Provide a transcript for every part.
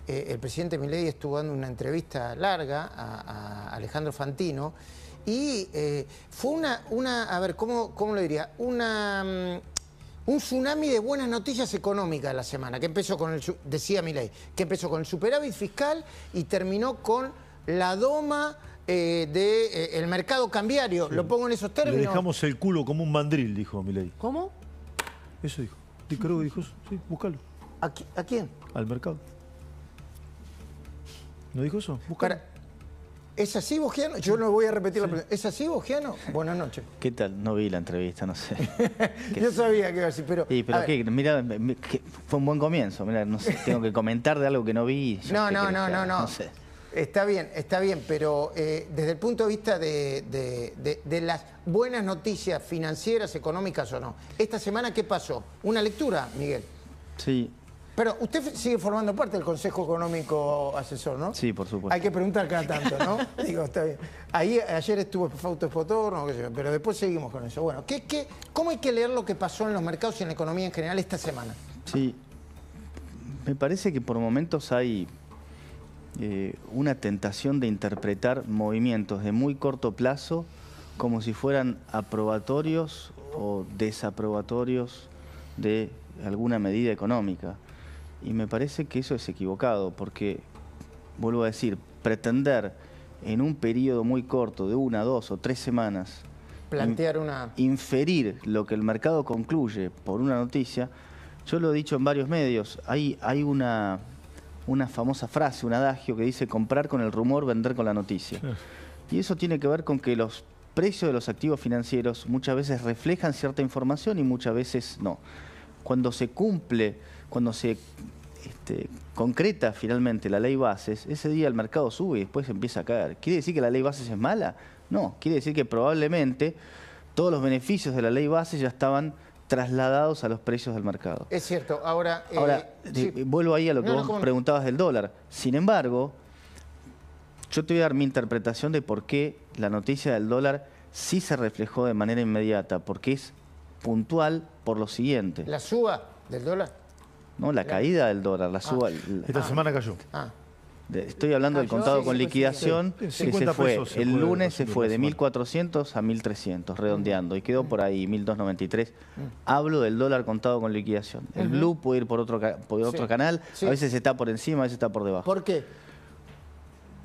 el presidente Milei estuvo dando una entrevista larga a Alejandro Fantino y fue a ver, ¿cómo lo diría? Un tsunami de buenas noticias económicas la semana, que empezó con decía Milei, que empezó con el superávit fiscal y terminó con la doma del mercado cambiario. Sí. Lo pongo en esos términos. Le dejamos el culo como un mandril, dijo Milei. ¿Cómo? Eso dijo. Creo que dijo eso. Sí, búscalo. ¿A quién? Al mercado. ¿No dijo eso? Búscalo. ¿Es así, Bogiano? Yo no voy a repetir la pregunta. ¿Es así, Bogiano? Buenas noches. ¿Qué tal? No vi la entrevista, no sé. Yo sabía que iba a decir, pero... Sí, pero ¿qué? Mira, fue un buen comienzo. Mira, no sé, tengo que comentar de algo que no vi. No sé. Está bien, pero desde el punto de vista de las buenas noticias financieras, económicas o no, esta semana, ¿qué pasó? ¿Una lectura, Miguel? Sí. Pero usted sigue formando parte del Consejo Económico Asesor, ¿no? Sí, por supuesto. Hay que preguntar cada tanto, ¿no? Digo, está bien. Ayer estuvo Fausto Espotor, no, qué sé yo, pero después seguimos con eso. Bueno, ¿cómo hay que leer lo que pasó en los mercados y en la economía en general esta semana? Sí. Me parece que por momentos hay una tentación de interpretar movimientos de muy corto plazo como si fueran aprobatorios o desaprobatorios de alguna medida económica. Y me parece que eso es equivocado, porque, vuelvo a decir, pretender en un periodo muy corto de 1, 2 o 3 semanas plantear inferir lo que el mercado concluye por una noticia, yo lo he dicho en varios medios, hay una famosa frase, un adagio que dice comprar con el rumor, vender con la noticia. Sí. Y eso tiene que ver con que los precios de los activos financieros muchas veces reflejan cierta información y muchas veces no. Cuando se cumple, cuando se concreta finalmente la ley bases, ese día el mercado sube y después empieza a caer. ¿Quiere decir que la ley bases es mala? No, quiere decir que probablemente todos los beneficios de la ley bases ya estaban trasladados a los precios del mercado. Es cierto. Ahora sí. Vuelvo ahí a lo que vos preguntabas del dólar. Sin embargo, yo te voy a dar mi interpretación de por qué la noticia del dólar sí se reflejó de manera inmediata, porque es puntual por lo siguiente. ¿La suba del dólar? No, la caída del dólar, la suba. Esta semana cayó. Estoy hablando del contado con liquidación, que se fue, el lunes se fue de 1.400 a 1.300, redondeando, y quedó por ahí 1.293. Hablo del dólar contado con liquidación. El blue puede ir por otro canal, a veces está por encima, a veces está por debajo. ¿Por qué?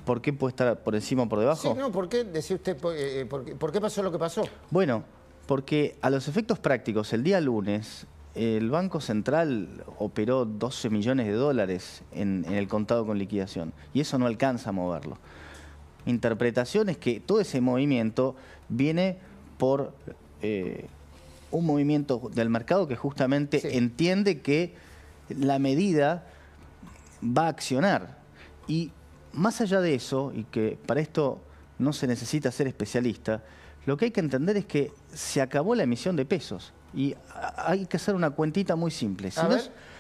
¿Por qué puede estar por encima o por debajo? Sí, no, ¿por qué? Decía usted, ¿por qué pasó lo que pasó? Bueno, porque a los efectos prácticos, el día lunes, el Banco Central operó 12 millones de dólares en el contado con liquidación y eso no alcanza a moverlo. Interpretación es que todo ese movimiento viene por un movimiento del mercado que justamente entiende que la medida va a accionar. Y más allá de eso, y que para esto no se necesita ser especialista, lo que hay que entender es que se acabó la emisión de pesos. Y hay que hacer una cuentita muy simple.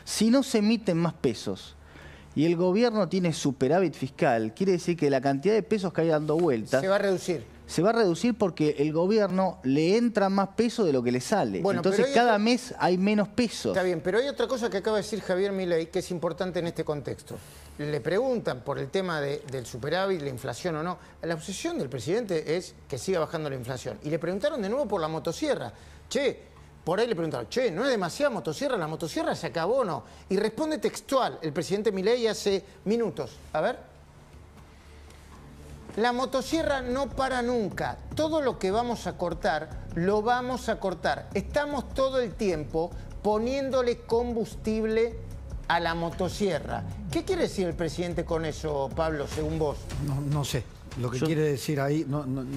Si no se emiten más pesos y el gobierno tiene superávit fiscal, quiere decir que la cantidad de pesos que hay dando vueltas... Se va a reducir. Se va a reducir porque el gobierno le entra más peso de lo que le sale. Bueno, entonces cada mes hay menos pesos. Está bien, pero hay otra cosa que acaba de decir Javier Milei que es importante en este contexto. Le preguntan por el tema del superávit, la inflación o no. La obsesión del presidente es que siga bajando la inflación. Y le preguntaron de nuevo por la motosierra. Por ahí le preguntaron, ¿no es demasiada motosierra? ¿La motosierra se acabó o no? Y responde textual el presidente Milei hace minutos. A ver. La motosierra no para nunca. Todo lo que vamos a cortar, lo vamos a cortar. Estamos todo el tiempo poniéndole combustible a la motosierra. ¿Qué quiere decir el presidente con eso, Pablo, según vos? No sé. Lo que quiere decir ahí...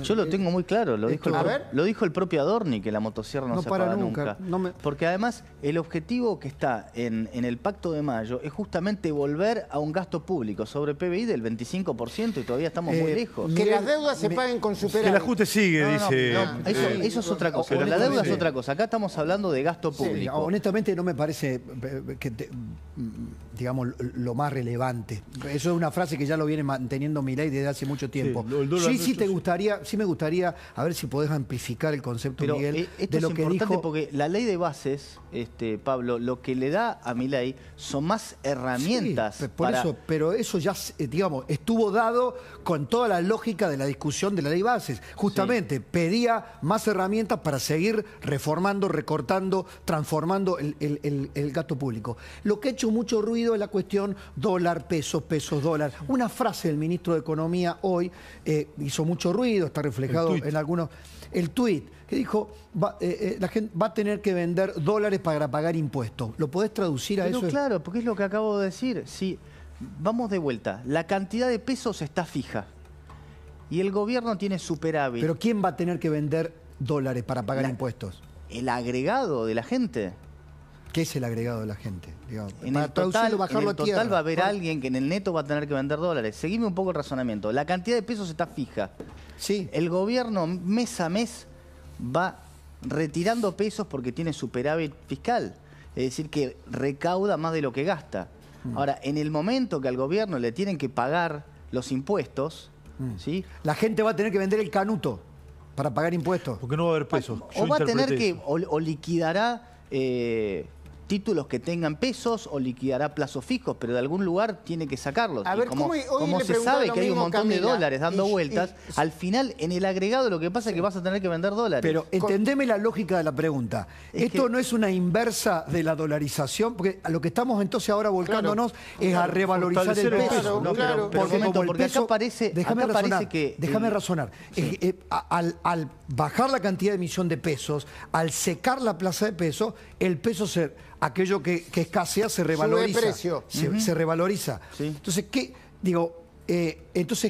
yo lo tengo muy claro, lo dijo el propio Adorni, que la motosierra no se para nunca. Porque además el objetivo que está en el Pacto de Mayo es justamente volver a un gasto público sobre PBI del 25% y todavía estamos muy lejos. Que las deudas se paguen con superávit. El ajuste sigue, dice... Eso es otra cosa, pero la deuda es otra cosa. Acá estamos hablando de gasto público. Honestamente no me parece digamos, lo más relevante. Eso es una frase que ya lo viene manteniendo Milei desde hace mucho tiempo. tiempo. el dólar Sí, nuestro sí me gustaría, a ver si podés amplificar el concepto, Pero Miguel, esto de lo es que importante dijo. porque la ley de bases, Pablo, lo que le da a Milei son más herramientas. Sí, por eso, pero eso ya, digamos, estuvo dado con toda la lógica de la discusión de la ley de bases. Justamente, pedía más herramientas para seguir reformando, recortando, transformando el gasto público. Lo que ha hecho mucho ruido es la cuestión dólar, pesos, pesos, dólar. Una frase del ministro de Economía hoy hizo mucho ruido, está reflejado en algunos... El tuit que dijo, la gente va a tener que vender dólares para pagar impuestos. ¿Lo podés traducir a Pero eso? claro, porque es lo que acabo de decir. Si vamos de vuelta, la cantidad de pesos está fija y el gobierno tiene superávit. Pero ¿quién va a tener que vender dólares para pagar impuestos? El agregado de la gente. ¿Qué es el agregado de la gente? Digamos, En para el traducirlo, total, bajarlo en el a tierra. total va a haber alguien que en el neto va a tener que vender dólares. Seguime un poco el razonamiento. La cantidad de pesos está fija. Sí. El gobierno mes a mes va retirando pesos porque tiene superávit fiscal. Es decir, que recauda más de lo que gasta. Ahora, en el momento que al gobierno le tienen que pagar los impuestos, ¿sí? La gente va a tener que vender el canuto para pagar impuestos. Porque no va a haber pesos. O va a tener interpreté que, eso. o liquidará títulos que tengan pesos o liquidará plazos fijos, pero de algún lugar tiene que sacarlos. A Y ver, como hoy como le se preguntaba sabe lo que hay un mismo, montón de Camila, dólares dando y- vueltas, al final en el agregado lo que pasa es que vas a tener que vender dólares. Pero entendeme la lógica de la pregunta. Esto no es una inversa de la dolarización, porque a lo que estamos entonces ahora volcándonos es a revalorizar el fortalecer el peso. peso. No, claro. pero un momento, como el porque peso- acá parece, déjame acá razonar, parece que... déjame razonar. Al bajar la cantidad de emisión de pesos, al secar la plaza de pesos, el peso aquello que escasea se revaloriza. precio. Se revaloriza. Sí. Entonces,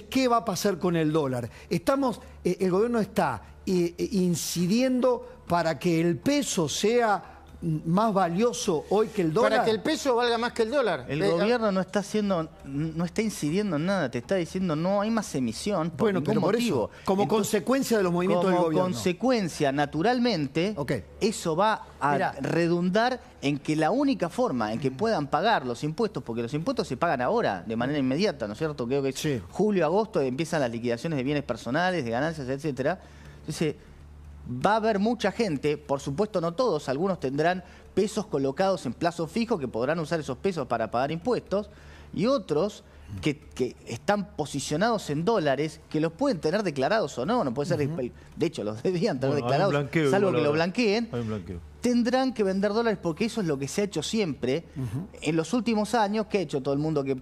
¿qué va a pasar con el dólar? El gobierno está incidiendo para que el peso sea más valioso hoy que el dólar. Para que el peso valga más que el dólar. El gobierno no está incidiendo en nada, te está diciendo no hay más emisión por Bueno, ningún pero por motivo. eso, como consecuencia de los movimientos del Como gobierno. consecuencia, naturalmente, Ok. eso va a Mirá. redundar en que la única forma en que puedan pagar los impuestos, porque los impuestos se pagan ahora, de manera inmediata, ¿no es cierto? Creo que es Sí. julio, agosto, empiezan las liquidaciones de bienes personales, de ganancias, etcétera. Entonces, va a haber mucha gente, por supuesto no todos, algunos tendrán pesos colocados en plazo fijo que podrán usar esos pesos para pagar impuestos y otros que están posicionados en dólares que los pueden tener declarados o no, no puede ser, de hecho los debían tener Bueno, hay un declarados, blanqueo salvo igual que lo ahora. blanqueen. Hay un blanqueo. Tendrán que vender dólares porque eso es lo que se ha hecho siempre. En los últimos años, ¿qué ha hecho todo el mundo? Que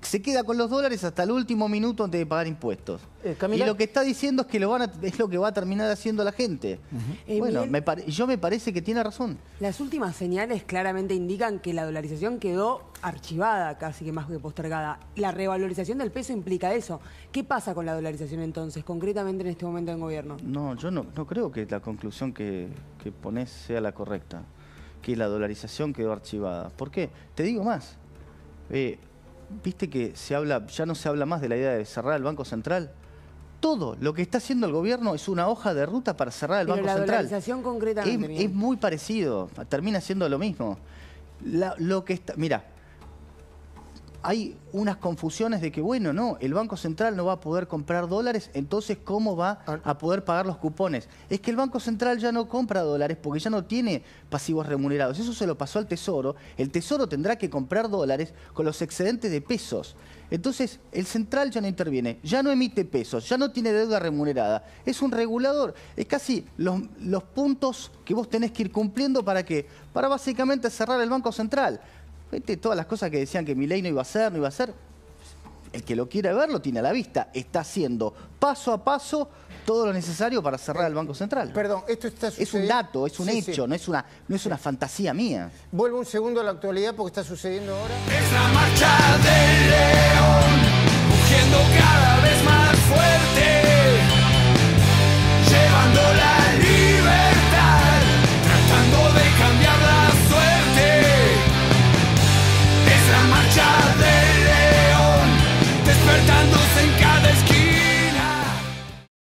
se queda con los dólares hasta el último minuto antes de pagar impuestos. Camila. Y lo que está diciendo es que es lo que va a terminar haciendo la gente. Bueno, Miguel, yo me parece que tiene razón. las últimas señales claramente indican que la dolarización quedó archivada, casi que más que postergada. La revalorización del peso implica eso. ¿Qué pasa con la dolarización entonces, concretamente en este momento en gobierno? No, yo no creo que la conclusión que ponés sea la correcta, que la dolarización quedó archivada. ¿Por qué? Te digo más. Viste que ya no se habla más de la idea de cerrar el Banco Central. Todo lo que está haciendo el gobierno es una hoja de ruta para cerrar el Pero Banco la Central. dolarización concretamente, Miguel. Es muy parecido, termina siendo lo mismo. Mira, hay unas confusiones de que, bueno, no, el Banco Central no va a poder comprar dólares, entonces ¿cómo va a poder pagar los cupones? Es que el Banco Central ya no compra dólares porque ya no tiene pasivos remunerados. Eso se lo pasó al Tesoro. El Tesoro tendrá que comprar dólares con los excedentes de pesos. Entonces, el central ya no interviene, ya no emite pesos, ya no tiene deuda remunerada. Es un regulador. Es casi los puntos que vos tenés que ir cumpliendo ¿para qué? Para básicamente cerrar el Banco Central. Vete todas las cosas que decían que Milei no iba a hacer, no iba a hacer. El que lo quiera ver lo tiene a la vista. Está haciendo paso a paso todo lo necesario para cerrar el Banco Central. Perdón, esto está sucediendo. Es un dato, es un Sí, hecho, sí. no es una fantasía mía. Vuelvo un segundo a la actualidad porque está sucediendo ahora. Es la marcha del león.